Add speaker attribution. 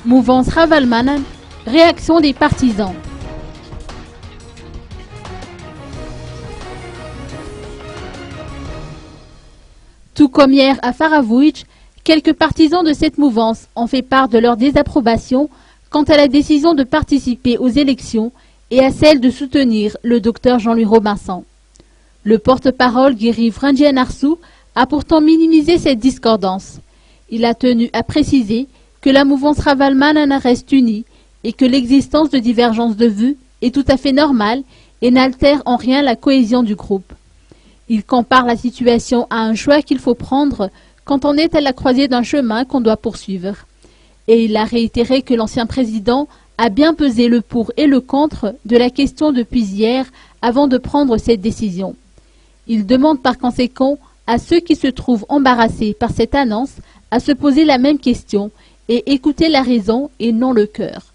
Speaker 1: Mouvance Ravalmanan, réaction des partisans. Tout comme hier à Faravouitch, quelques partisans de cette mouvance ont fait part de leur désapprobation quant à la décision de participer aux élections et à celle de soutenir le docteur Jean-Louis Robinson. Le porte-parole Guiri Frangien-Arsou a pourtant minimisé cette discordance. Il a tenu à préciser que la mouvance Ravalmanan reste unie et que l'existence de divergences de vues est tout à fait normale et n'altère en rien la cohésion du groupe. Il compare la situation à un choix qu'il faut prendre quand on est à la croisée d'un chemin qu'on doit poursuivre. Et il a réitéré que l'ancien président a bien pesé le pour et le contre de la question depuis hier avant de prendre cette décision. Il demande par conséquent à ceux qui se trouvent embarrassés par cette annonce à se poser la même question et écouter la raison et non le cœur.